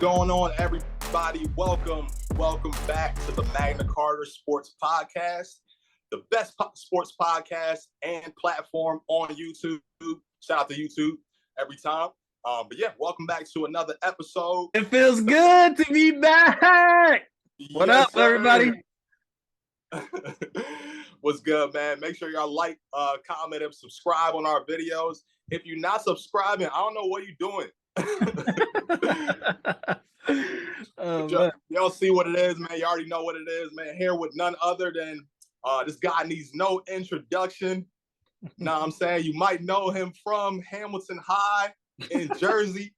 going on, everybody? Welcome back to the Magna Carta Sports Podcast, the best sports podcast and platform on YouTube. Shout out to YouTube every time. But yeah, welcome back to another episode. It feels good to be back. What Yes, up, everybody? What's good, man? Make sure y'all like, comment, and subscribe on our videos. If you're not subscribing, I don't know what you're doing. Y'all see what it is, man. You already know what it is, man. Here with none other than this guy needs no introduction. Know what I'm saying? You might know him from Hamilton High in Jersey.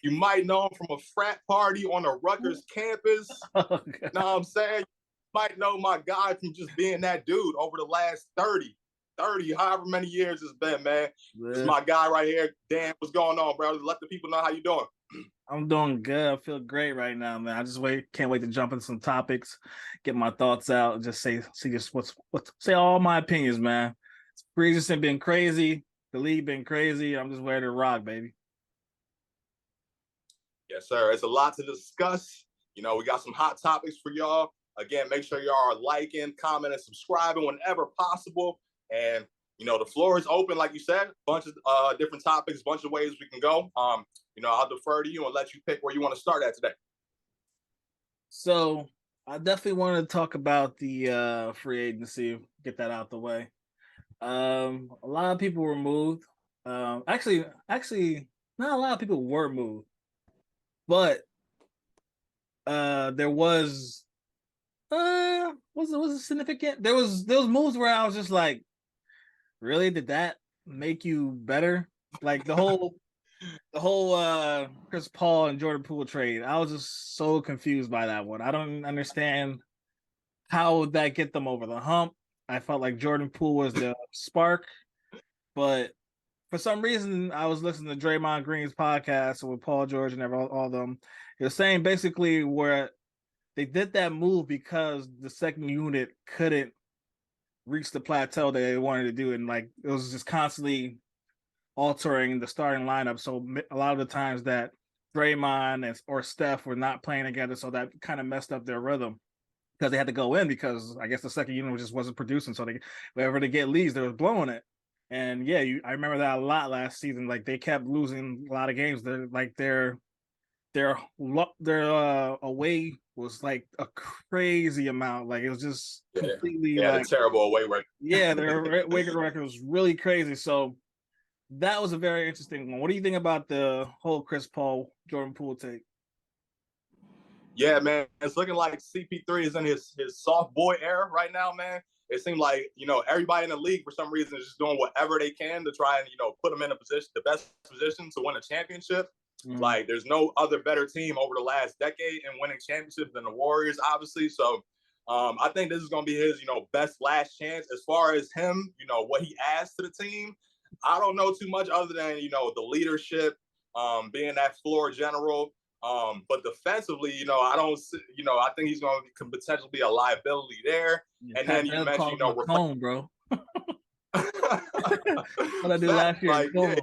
You might know him from a frat party on a Rutgers campus. Know what I'm saying? You might know my guy from just being that dude over the last 30, however many years it's been, man. This is my guy right here. Dan, what's going on, bro? Let the people know how you doing. I'm doing good. I feel great right now, man. I just can't wait to jump into some topics, get my thoughts out, just say all my opinions, man. Free agency been crazy, the league been crazy. I'm just ready to rock, baby. Yes, sir. It's a lot to discuss. You know, we got some hot topics for y'all. Again, make sure y'all are liking, commenting, subscribing whenever possible. And, you know, the floor is open, like you said, bunch of different topics, bunch of ways we can go. You know, I'll defer to you and let you pick where you want to start at today. So I definitely want to talk about the free agency, get that out the way. A lot of people were moved. Actually, not a lot of people were moved, but there was it significant? There was moves where I was just like, really? Did that make you better? Like the whole Chris Paul and Jordan Poole trade. I was just so confused by that one. I don't understand how would that get them over the hump. I felt like Jordan Poole was the spark, but for some reason I was listening to Draymond Green's podcast with Paul George and all of them. He was saying basically where they did that move because the second unit couldn't reach the plateau that they wanted to do, and like it was just constantly altering the starting lineup. So a lot of the times that Draymond or Steph were not playing together, so that kind of messed up their rhythm because they had to go in because I guess the second unit just wasn't producing. So whenever they get leads, they were blowing it. And yeah, I remember that a lot last season. Like they kept losing a lot of games. Their away was like a crazy amount. Like it was just completely a terrible away record. Yeah, their away record was really crazy. So that was a very interesting one. What do you think about the whole Chris Paul, Jordan Poole take? Yeah, man, it's looking like CP3 is in his soft boy era right now, man. It seemed like, you know, everybody in the league for some reason is just doing whatever they can to try and, you know, put them in the best position to win a championship. Mm-hmm. Like, there's no other better team over the last decade in winning championships than the Warriors, obviously. So I think this is going to be his, you know, best last chance. As far as him, you know, what he adds to the team, I don't know too much other than, you know, the leadership, being that floor general. But defensively, you know, I think he's going to potentially be a liability there. Yeah, and then you mentioned, you know, McComb, bro. What I did last year. Like, yeah,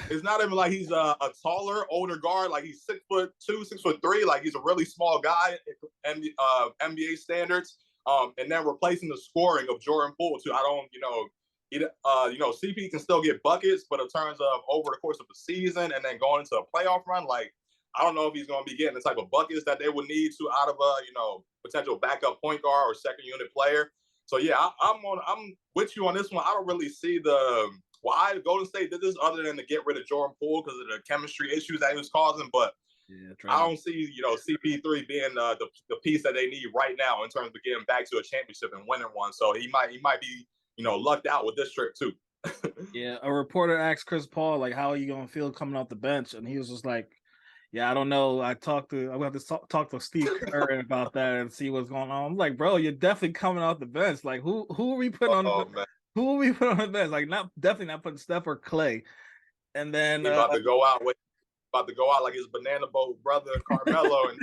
it's not even like he's a taller, older guard. Like he's 6'2", 6'3". Like he's a really small guy, NBA standards. And then replacing the scoring of Jordan Poole too. I don't, you know, CP can still get buckets, but in terms of over the course of the season and then going into a playoff run, like I don't know if he's going to be getting the type of buckets that they would need to out of a, you know, potential backup point guard or second unit player. So yeah, I'm with you on this one. I don't really see why Golden State did this other than to get rid of Jordan Poole because of the chemistry issues that he was causing. But yeah, I don't see, you know, CP3 being the piece that they need right now in terms of getting back to a championship and winning one. So he might be, you know, lucked out with this trip too. Yeah, a reporter asked Chris Paul, like, how are you going to feel coming off the bench? And he was just like, yeah, I don't know. I'm going to have to talk to Steve Kerr about that and see what's going on. I'm like, bro, you're definitely coming off the bench. Like, who are we putting on the bench? Like, definitely not putting Steph or Clay. And then he's about to go out like his banana boat brother Carmelo and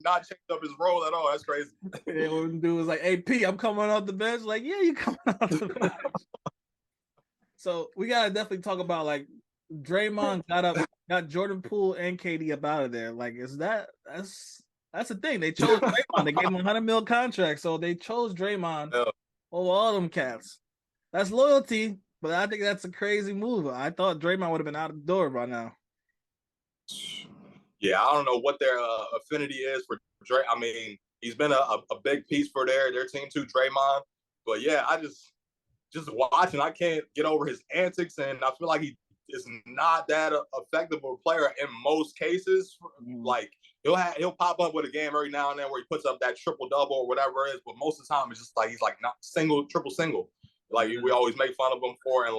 not change up his role at all. That's crazy. Yeah, what the dude was like, hey, P, I'm coming off the bench. Like, yeah, you coming off the bench. So we gotta definitely talk about like Draymond got Jordan Poole and KD up out of there. Like, that's the thing. They chose Draymond. They gave him $100 million contract, so they chose Draymond Yeah. over all them cats. That's loyalty, but I think that's a crazy move. I thought Draymond would have been out the door by now. Yeah, I don't know what their affinity is for Dray. I mean, he's been a big piece for their team too, Draymond. But yeah, I just watching, I can't get over his antics, and I feel like he is not that effective of a player in most cases. Like he'll pop up with a game every now and then where he puts up that triple double or whatever it is, but most of the time it's just like he's like not single, triple single. Like we always make fun of him for, and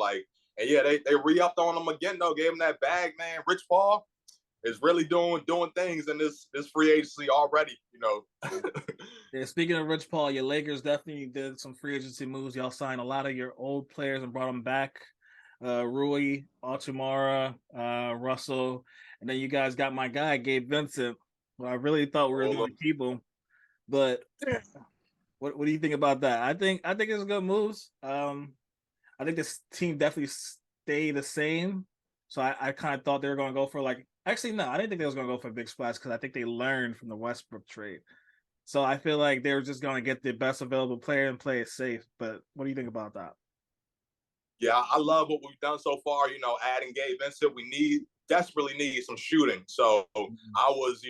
yeah, they re-upped on him again though, gave him that bag, man. Rich Paul is really doing things in this free agency already, Yeah, speaking of Rich Paul, your Lakers definitely did some free agency moves. Y'all signed a lot of your old players and brought them back. Rui, Altamara, Russell, and then you guys got my guy Gabe Vincent. Well, I really thought we were going to keep him, but what do you think about that? I think it's good moves. I think this team definitely stay the same. So I kind of thought they were going to go for actually no, I didn't think they was going to go for a big splash because I think they learned from the Westbrook trade. So I feel like they were just going to get the best available player and play it safe. But what do you think about that? Yeah, I love what we've done so far. Adding Gabe Vincent, we desperately need some shooting. So I was,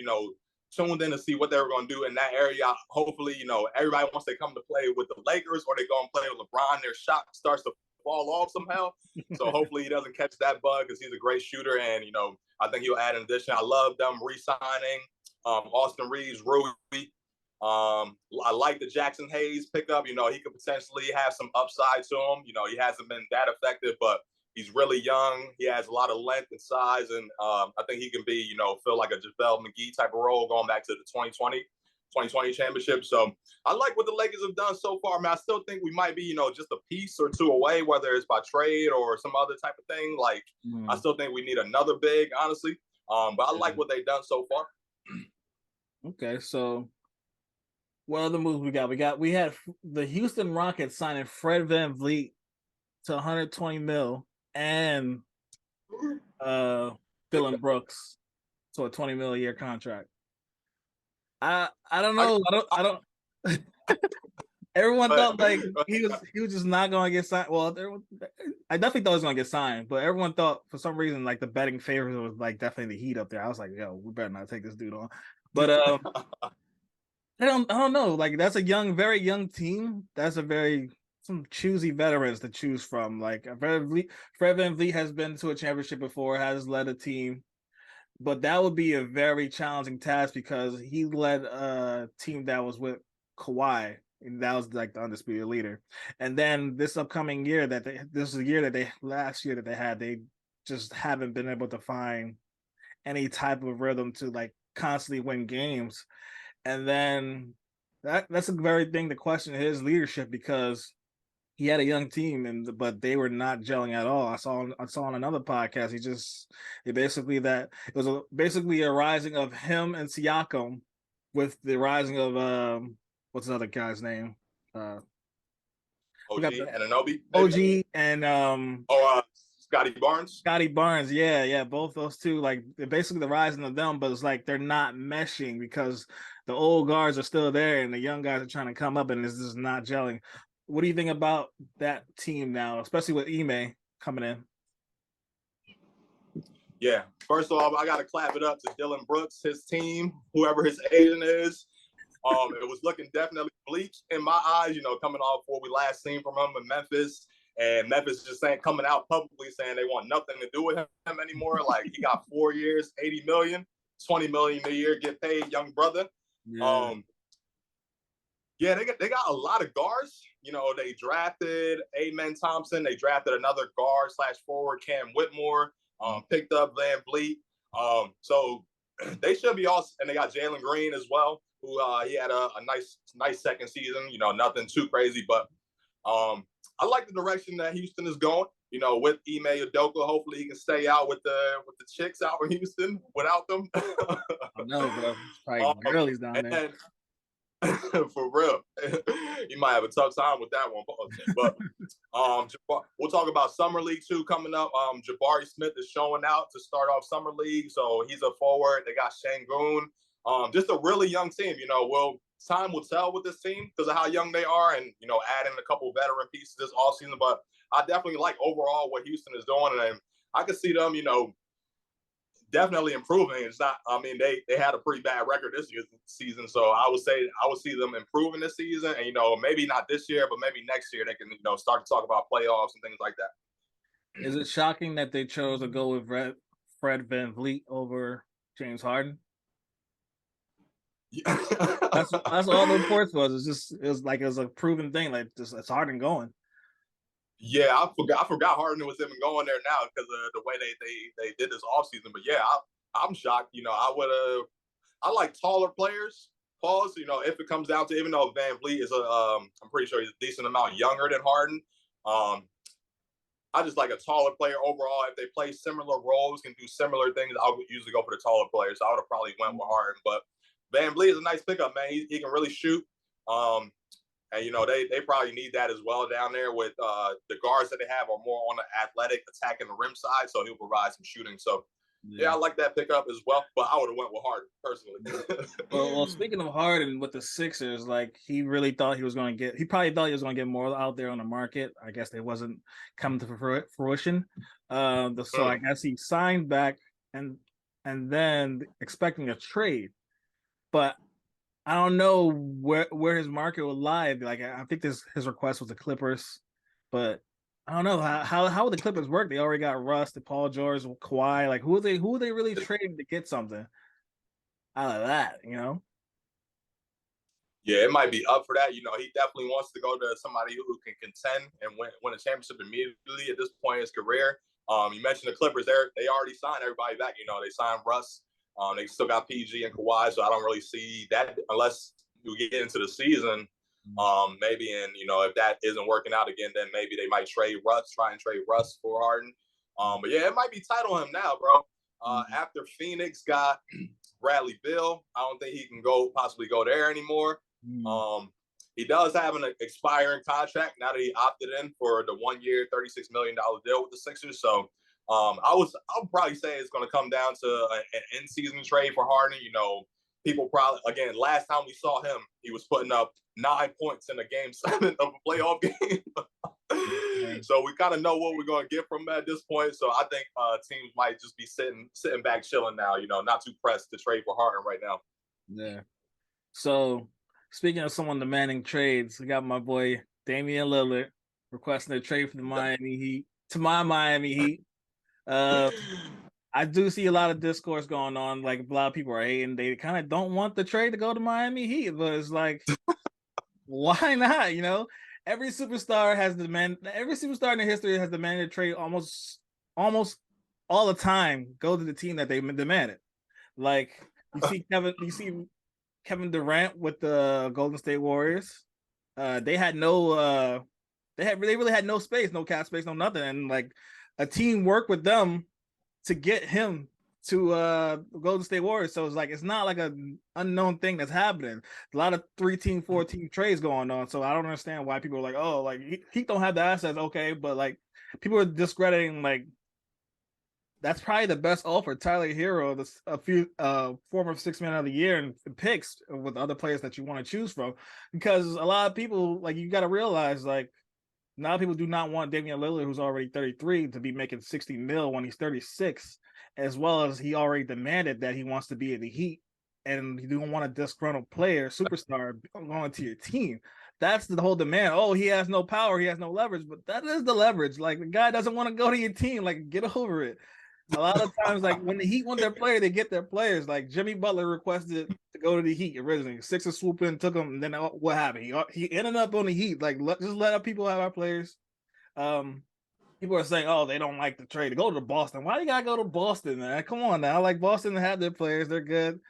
tuned in to see what they were going to do in that area. Hopefully, everybody wants to come to play with the Lakers or they go and play with LeBron. Their shot starts to fall off somehow. So hopefully he doesn't catch that bug because he's a great shooter. And, I think he'll add an addition. I love them re-signing Austin Reeves, Rui. I like the Jackson Hayes pickup. He could potentially have some upside to him. He hasn't been that effective, but he's really young. He has a lot of length and size, and I think he can be, feel like a JaVale McGee type of role going back to the 2020 championship. So I like what the Lakers have done so far. I mean, I still think we might be, just a piece or two away, whether it's by trade or some other type of thing. I still think we need another big, honestly. But I like what they've done so far. Okay, so what other moves we had the Houston Rockets signing Fred VanVleet to 120 mil and Dillon Brooks to a 20 mil a year contract. I don't know. I don't everyone thought he was just not gonna get signed. Well, I definitely thought he was gonna get signed, but everyone thought for some reason the betting favors was definitely the Heat up there. I was like, yo, we better not take this dude on. But I don't know. That's a very young team. That's some choosy veterans to choose from. Fred VanVleet has been to a championship before, has led a team, but that would be a very challenging task because he led a team that was with Kawhi, and that was the undisputed leader. And then this upcoming year last year that they had, they just haven't been able to find any type of rhythm to constantly win games. And then that's a very thing to question his leadership because he had a young team but they were not gelling at all. I saw on another podcast it was basically a rising of him and Siakam with the rising of what's the other guy's name? OG Anunoby. OG and Scotty Barnes, yeah, both those two, basically the rising of them, but it's they're not meshing because the old guards are still there and the young guys are trying to come up and this is not gelling. What do you think about that team now, especially with Ime coming in? Yeah, first of all, I got to clap it up to Dillon Brooks, his team, whoever his agent is. It was looking definitely bleak in my eyes, coming off what we last seen from him in Memphis. And Memphis just coming out publicly saying they want nothing to do with him anymore. He got 4 years, 80 million, 20 million a year, get paid, young brother. Yeah. They got a lot of guards. They drafted Amen Thompson. They drafted another guard / forward, Cam Whitmore. Picked up VanVleet. So they should be all. And they got Jalen Green as well, who he had a nice second season. Nothing too crazy, but I like the direction that Houston is going. With Ime Udoka, hopefully he can stay out with the chicks out in Houston without them. I know, bro. It's probably girlies down there. For real. You might have a tough time with that one. But we'll talk about Summer League 2 coming up. Jabari Smith is showing out to start off Summer League. So he's a forward. They got Shangoon. Just a really young team. Time will tell with this team because of how young they are and, adding a couple veteran pieces this offseason. But I definitely like overall what Houston is doing. And I can see them, definitely improving. It's not. I mean, they had a pretty bad record this season, so I would see them improving this season, and maybe not this year, but maybe next year they can start to talk about playoffs and things like that. Is it shocking that they chose to go with Fred VanVleet over James Harden? Yeah. That's all the reports was. It was a proven thing. Like it's Harden going. Yeah, I forgot Harden was even going there now because of the way they did this offseason. But yeah, I'm shocked. I like taller players. Pause. If it comes down to, even though VanVleet is I'm pretty sure he's a decent amount younger than Harden. I just like a taller player overall. If they play similar roles, can do similar things, I would usually go for the taller players. So I would have probably went with Harden. But VanVleet is a nice pickup, man. He can really shoot. And they probably need that as well down there with the guards that they have are more on the athletic attacking the rim side, so he'll provide some shooting. So yeah, I like that pickup as well, but I would have went with Harden personally. well, speaking of Harden with the Sixers, like he really thought he was going to get. He probably thought he was going to get more out there on the market. I guess they wasn't coming to fruition. So I guess he signed back and then expecting a trade, but I don't know where his market will lie. Like I think his request was the Clippers, but I don't know how would the Clippers work. They already got Russ, the Paul George, Kawhi. Like who are they really trading to get something out of that? Yeah, it might be up for that. He definitely wants to go to somebody who can contend and win a championship immediately at this point in his career. You mentioned the Clippers. They already signed everybody back. They signed Russ. They still got PG and Kawhi, so I don't really see that unless you get into the season. Maybe, and if that isn't working out again, then maybe they might try and trade Russ for Harden. But yeah, it might be tight on him now, bro. After Phoenix got Bradley Beal, I don't think he can possibly go there anymore. He does have an expiring contract now that he opted in for the 1 year, $36 million deal with the Sixers. So I would probably say it's going to come down to an in-season trade for Harden. People probably, again, last time we saw him, he was putting up 9 points in a game 7 of a playoff game. So we kind of know what we're going to get from him at this point. So I think teams might just be sitting back chilling now, not too pressed to trade for Harden right now. Yeah. So speaking of someone demanding trades, we got my boy Damian Lillard requesting a trade for the Miami Heat to my Miami Heat. I do see a lot of discourse going on. Like a lot of people are hating. They kind of don't want the trade to go to Miami Heat, but it's like, why not? Every superstar in their history has demanded a trade almost all the time. Go to the team that they demanded. Like you see Kevin Durant with the Golden State Warriors. They really had no space, no cap space, no nothing, and like a team worked with them to get him to Golden State Warriors. So it's not like an unknown thing that's happening. A lot of 3-team, 4-team trades going on. So I don't understand why people are like, oh, like he don't have the assets, okay, but like people are discrediting like that's probably the best offer. Tyler Hero, a few former 6 man of the year and picks with other players that you want to choose from, because a lot of people like you got to realize like. A lot of people do not want Damian Lillard, who's already 33, to be making $60 million when he's 36, as well as he already demanded that he wants to be in the Heat, and you don't want a disgruntled player, superstar, going to your team. That's the whole demand. Oh, he has no power, he has no leverage, but that is the leverage. Like the guy doesn't want to go to your team. Like get over it. A lot of times, like when the Heat want their player, they get their players. Like Jimmy Butler requested to go to the Heat originally. Sixers swooped in, took him, and then what happened? He ended up on the Heat. Like just let our people have our players. People are saying, oh, they don't like the trade. Go to Boston. Why you gotta go to Boston, man? Come on now. Like Boston have their players, they're good.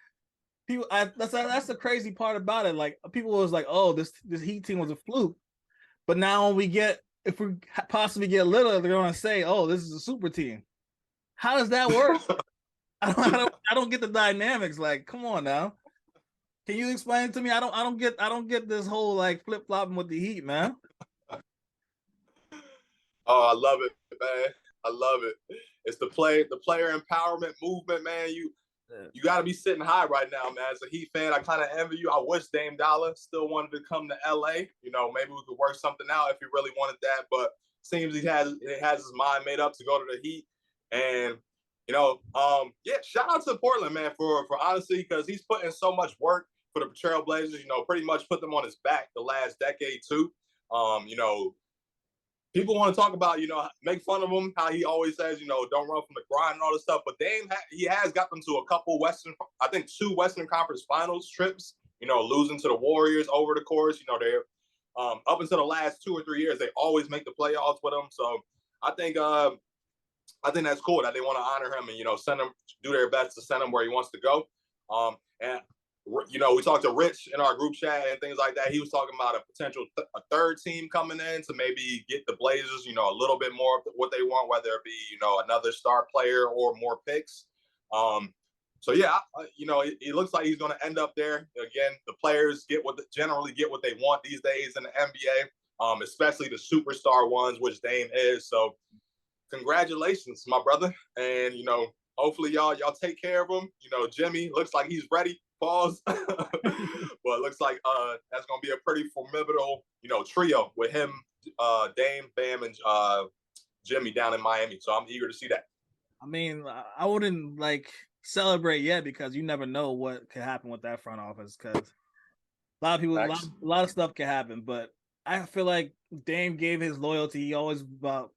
That's the crazy part about it. Like people was like, oh, this Heat team was a fluke, but now if we possibly get Lillard, they're gonna say, oh, this is a super team. How does that work? I don't get the dynamics. Like, come on now. Can you explain it to me? I don't get this whole like flip flopping with the Heat, man. Oh, I love it, man. I love it. It's the player empowerment movement, man. You got to be sitting high right now, man. As a Heat fan, I kind of envy you. I wish Dame Dollar still wanted to come to LA. You know, maybe we could work something out if he really wanted that. But seems he has his mind made up to go to the Heat. And yeah, shout out to Portland, man, for honestly, because he's put in so much work for the Trailblazers. You know, pretty much put them on his back the last decade too. You know, people want to talk about, make fun of him, how he always says, don't run from the grind and all this stuff. But Dame, he has got them to a couple two Western Conference Finals trips, losing to the Warriors over the course. They're up until the last 2 or 3 years, they always make the playoffs with him. So I think that's cool that they want to honor him and, send him, do their best to send him where he wants to go. And we talked to Rich in our group chat and things like that. He was talking about a potential a third team coming in to maybe get the Blazers, a little bit more of what they want, whether it be, another star player or more picks. So yeah, it looks like he's going to end up there. Again, the players generally get what they want these days in the NBA, especially the superstar ones, which Dame is. So congratulations, my brother. And, hopefully y'all take care of him. Jimmy looks like he's ready. Pause. But it looks like that's going to be a pretty formidable, trio with him, Dame, Bam, and Jimmy down in Miami. So I'm eager to see that. I mean, I wouldn't celebrate yet because you never know what could happen with that front office because a lot of people, a lot of stuff can happen. But I feel like Dame gave his loyalty. He always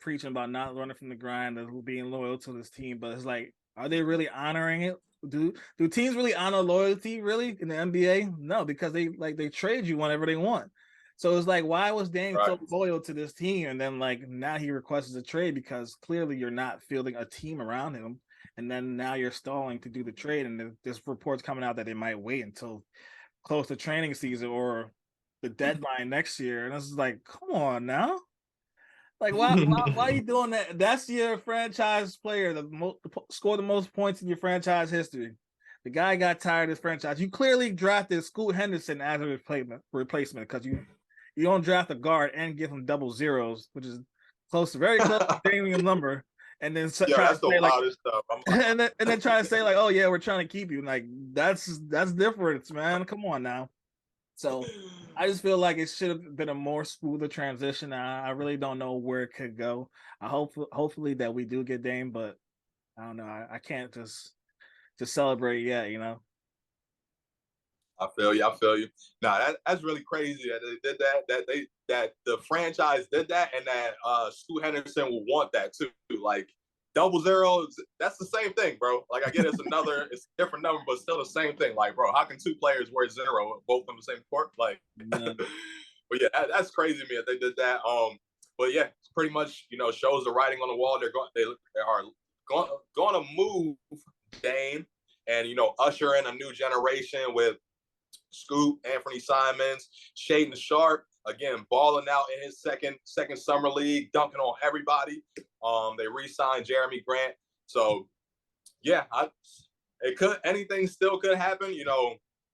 preaching about not running from the grind and being loyal to this team. But it's like, are they really honoring it? Do teams really honor loyalty really in the NBA? No, because they trade you whenever they want. So it's like, why was Dame so loyal to this team? And then now he requests a trade because clearly you're not fielding a team around him. And then now you're stalling to do the trade. And there's reports coming out that they might wait until close to training season or the deadline next year. And it's like, come on now. Why are you doing that? That's your franchise player, scored the most points in your franchise history. The guy got tired of his franchise. You clearly drafted Scoot Henderson as a replacement because you don't draft a guard and give him double zeros, which is very close to Damian's number. And then that's the wildest stuff. and then try to say oh yeah, we're trying to keep you. That's different, man. Come on now. So I just feel like it should have been a more smoother transition. I really don't know where it could go. I hopefully that we do get Dame, but I don't know. I can't just celebrate yet, I feel you. Nah, that's really crazy that they did that. That the franchise did that, and that Scoot Henderson will want that too. Double zeros, that's the same thing, bro. I get it's a different number, but still the same thing. Bro, how can two players wear zero both on the same court? But yeah, that's crazy to me that they did that. But yeah, it's pretty much shows the writing on the wall. They are going to move Dame and usher in a new generation with Scoot, Anthony Simons, Shaedon Sharpe, again, balling out in his second summer league, dunking on everybody. They re-signed Jeremy Grant. So, yeah, anything still could happen.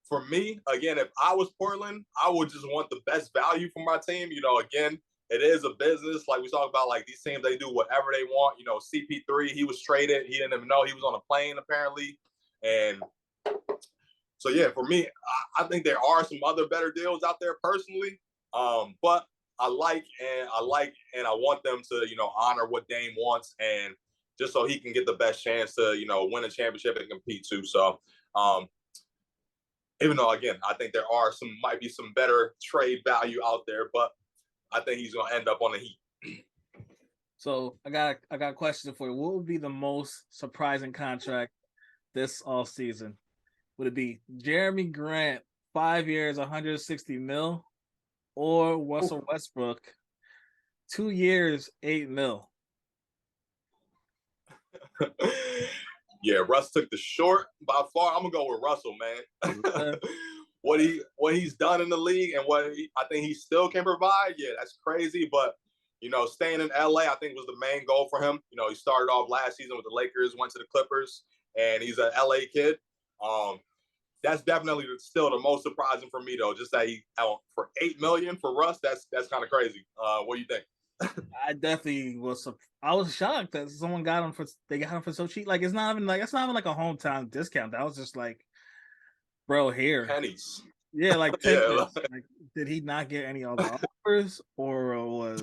For me, again, if I was Portland, I would just want the best value for my team. Again, it is a business. Like we talk about, these teams, they do whatever they want. CP3, he was traded. He didn't even know he was on a plane, apparently. And so, yeah, for me, I think there are some other better deals out there personally. But I like and I want them to, honor what Dame wants and just so he can get the best chance to, win a championship and compete too. So, even though, again, I think there might be some better trade value out there, but I think he's going to end up on the Heat. So I got a question for you. What would be the most surprising contract this all season? Would it be Jeremy Grant, 5 years, $160 million, or Russell Westbrook, 2 years, $8 million? Yeah, Russ took the short by far. I'm gonna go with Russell, man. What he's done in the league and I think he still can provide. Yeah, that's crazy. But staying in LA, I think was the main goal for him. He started off last season with the Lakers, went to the Clippers, and he's an LA kid. that's definitely still the most surprising for me though. Just that he for $8 million for Russ, that's kind of crazy. What do you think? I definitely was. I was shocked that someone got him for they got him for so cheap. Like it's not even like a hometown discount. That was just like, bro, here. Pennies. Yeah, like Yeah. 10 cents. Like, did he not get any other offers, or was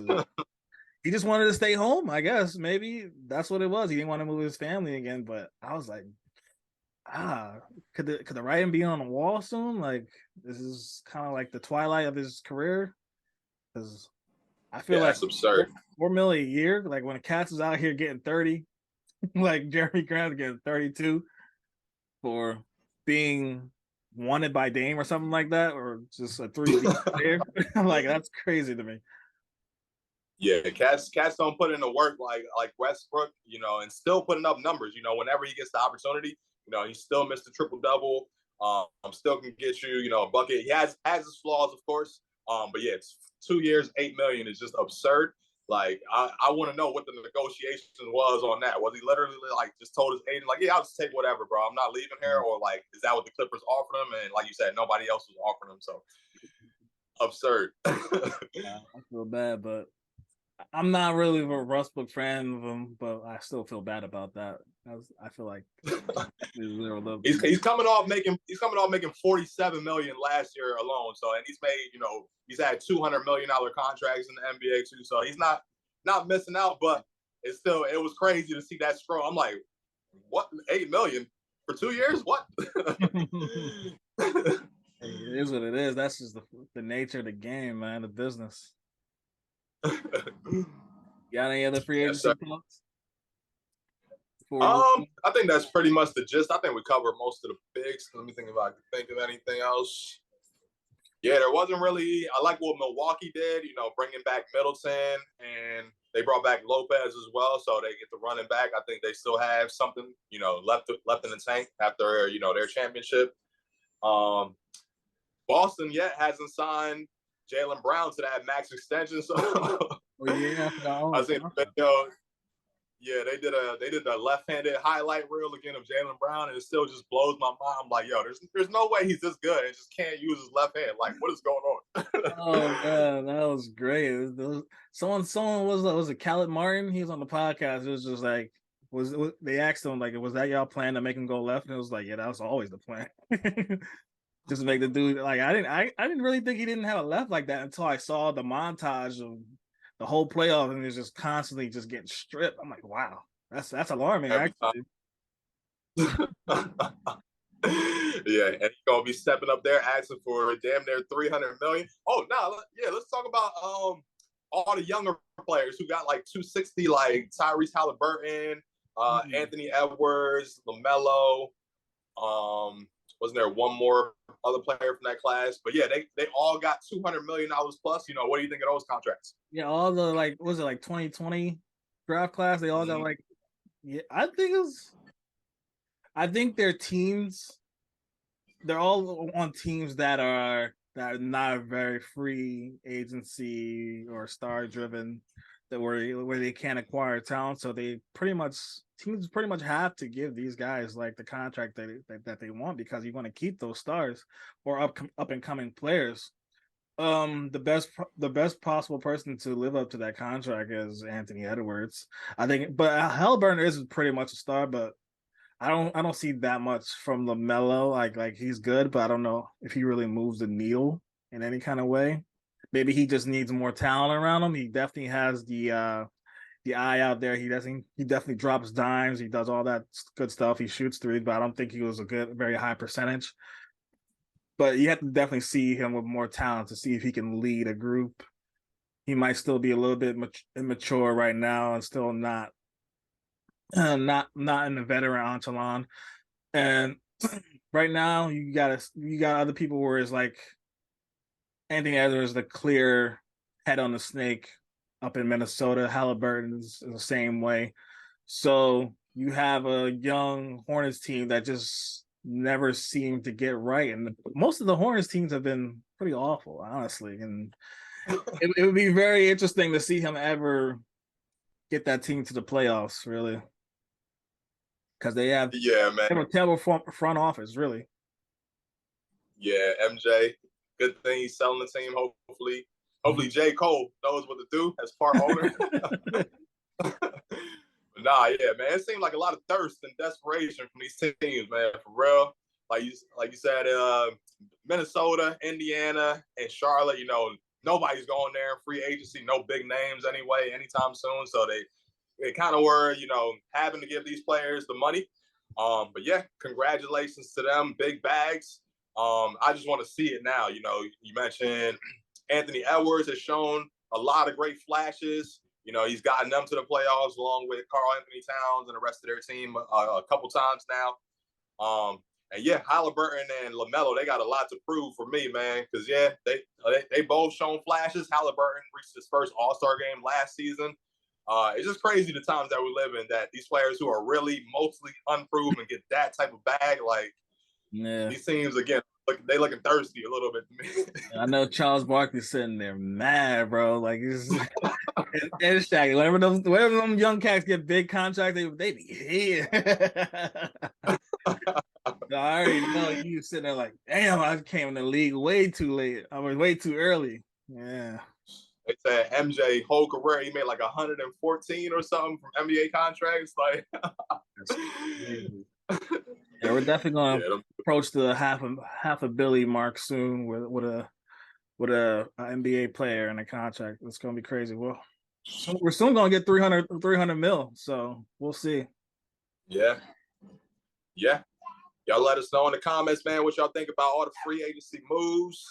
he just wanted to stay home? I guess maybe that's what it was. He didn't want to move his family again. But I was like, could the writing be on the wall soon? Like this is kind of like the twilight of his career. Because I feel Yeah, like that's absurd. 4 million a year. Like when Cats is out here getting 30, like Jeremy Grant's getting 32 for being wanted by Dame or something like that, or just a 3D player. Like that's crazy to me. Yeah, cats don't put in the work like Westbrook, and still putting up numbers. Whenever he gets the opportunity, he still missed a triple double. Still can get you, a bucket. He has his flaws, of course. But yeah, it's 2 years, 8 million is just absurd. Like I want to know what the negotiation was on that. Was he literally like just told his agent like, yeah, I'll just take whatever, bro. I'm not leaving here, or like is that what the Clippers offered him? And like you said, nobody else was offering him, so absurd. I feel bad, but I'm not really a Westbrook fan of him, but I still feel bad about that. I feel like he's coming off making 47 million last year alone. So and he's made he's had $200 million contracts in the NBA too. So he's not missing out, but it was crazy to see that scroll. I'm like, what, 8 million for 2 years? What? It is what it is. That's just the nature of the game, man. The business. Got any other free agency thoughts? I think that's pretty much the gist. I think we covered most of the bigs. Let me think if I can think of anything else. Yeah, there wasn't really. I like what Milwaukee did, bringing back Middleton, and they brought back Lopez as well, so they get the running back. I think they still have something, left in the tank after their championship. Boston yet hasn't signed Jaylen Brown to that max extension, so yeah, I think yeah, they did the left-handed highlight reel again of Jaylen Brown, and it still just blows my mind. I'm like, yo, there's no way he's this good and just can't use his left hand. Like, what is going on? Oh man, that was great. Someone was it Khaled Martin? He was on the podcast. It was just like they asked him like, was that y'all plan to make him go left? And it was like, yeah, that was always the plan. Just to make the dude like I didn't really think he didn't have a left like that until I saw the montage of the whole playoff, and he's just constantly just getting stripped. I'm like, wow, that's alarming. Actually. Yeah, and he's gonna be stepping up there asking for damn near 300 million. Oh no, yeah, let's talk about all the younger players who got like 260, like Tyrese Halliburton, Anthony Edwards, LaMelo. Wasn't there one more other player from that class? But yeah, they all got $200 million plus. What do you think of those contracts? Yeah, all the was it like 2020 draft class? They all got like, yeah, I think their teams, they're all on teams that are not very free agency or star driven, that where they can't acquire talent. So teams pretty much have to give these guys like the contract that they want, because you want to keep those stars or up and coming players. The best possible person to live up to that contract is Anthony Edwards, I think. But Halliburton is pretty much a star, but I don't see that much from LaMelo. Like he's good, but I don't know if he really moves the needle in any kind of way. Maybe he just needs more talent around him. He definitely has the eye out there. He definitely drops dimes. He does all that good stuff. He shoots threes, but I don't think he was a very high percentage. But you have to definitely see him with more talent to see if he can lead a group. He might still be a little bit immature right now and still not in the veteran echelon. And right now you got other people where it's like Anthony Edwards, the clear head on the snake up in Minnesota. Halliburton is the same way. So you have a young Hornets team that just never seemed to get right, and most of the Hornets teams have been pretty awful, honestly. And it would be very interesting to see him ever get that team to the playoffs, really, because they have man, a terrible front office, really. Yeah, MJ. Good thing he's selling the team. Hopefully J. Cole knows what to do as part owner. Nah, yeah, man. It seemed like a lot of thirst and desperation from these teams, man. For real. Like you said, Minnesota, Indiana, and Charlotte. Nobody's going there in free agency. No big names anyway, anytime soon. So they kind of were, having to give these players the money. But yeah, congratulations to them. Big bags. I just want to see it now. You mentioned Anthony Edwards has shown a lot of great flashes. He's gotten them to the playoffs along with Karl-Anthony Towns and the rest of their team a couple times now. And yeah, Halliburton and LaMelo, they got a lot to prove for me, man. Because yeah, they both shown flashes. Halliburton reached his first All-Star game last season. It's just crazy the times that we live in that these players who are really mostly unproven get that type of bag. Like, Yeah, these teams again, they looking thirsty a little bit to me. I know Charles Barkley's sitting there mad, bro. Like it's Shaggy. Whenever them young cats get big contracts, they be here. I already know you sitting there like, damn, I came in the league way too late. I was way too early. Yeah. They said MJ whole career he made like 114 or something from NBA contracts. Like, yeah, we're definitely gonna approach the half a billy mark soon with a NBA player in a contract. It's gonna be crazy. Well, we're soon gonna get 300 mil. So we'll see. Yeah. Y'all let us know in the comments, man, what y'all think about all the free agency moves.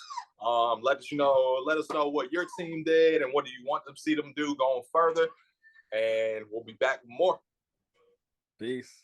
Let us know what your team did and what do you want to see them do going further. And we'll be back with more. Peace.